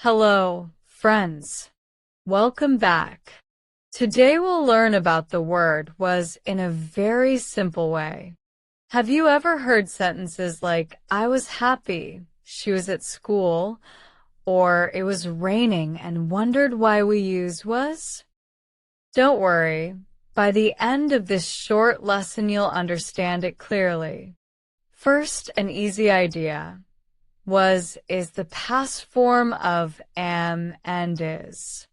Hello, friends. Welcome back. Today we'll learn about the word was in a very simple way. Have you ever heard sentences like, I was happy, she was at school, or it was raining and wondered why we use was? Don't worry. By the end of this short lesson, you'll understand it clearly. First, an easy idea. Was is the past form of am and is.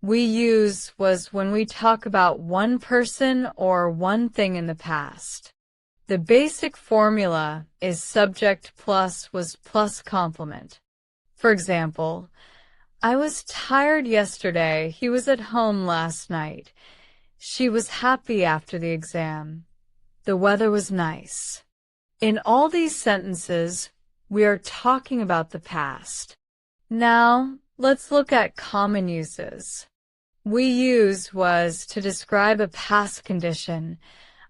We use was when we talk about one person or one thing in the past. The basic formula is subject plus was plus complement. For example, I was tired yesterday. He was at home last night. She was happy after the exam. The weather was nice. In all these sentences, we are talking about the past. Now, let's look at common uses. We use was to describe a past condition.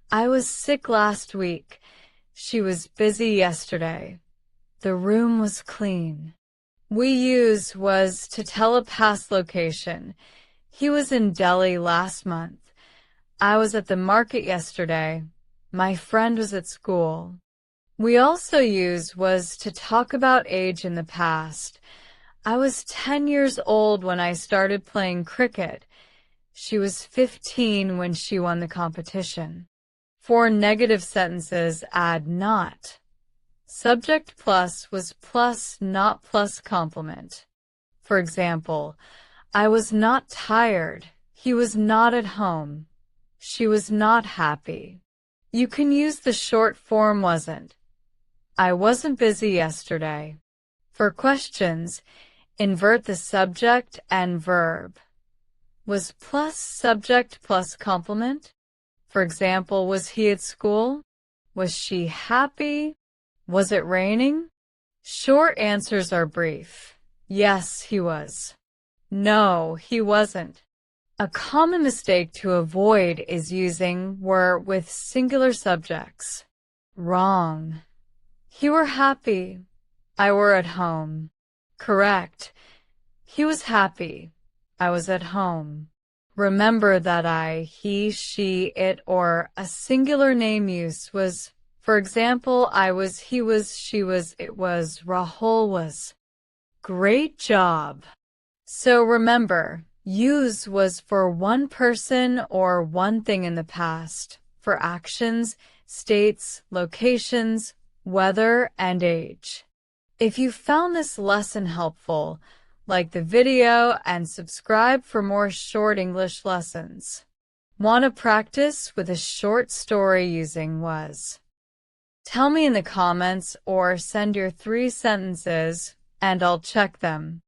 I was sick last week. She was busy yesterday. The room was clean. We use was to tell a past location. He was in Delhi last month. I was at the market yesterday. My friend was at school. We also use was to talk about age in the past. I was 10 years old when I started playing cricket. She was 15 when she won the competition. For negative sentences, add not. Subject plus was plus, not plus complement. For example, I was not tired. He was not at home. She was not happy. You can use the short form wasn't. I wasn't busy yesterday. For questions, invert the subject and verb. Was plus subject plus complement? For example, was he at school? Was she happy? Was it raining? Short answers are brief. Yes, he was. No, he wasn't. A common mistake to avoid is using were with singular subjects. Wrong. He were happy. I were at home. Correct. He was happy. I was at home. Remember that I, he, she, it, or a singular name use was, for example, I was, he was, she was, it was, Rahul was. Great job. So remember, use was for one person or one thing in the past, for actions, states, locations, weather, and age. If you found this lesson helpful, like the video and subscribe for more short English lessons. Want to practice with a short story using was? Tell me in the comments or send your 3 sentences and I'll check them.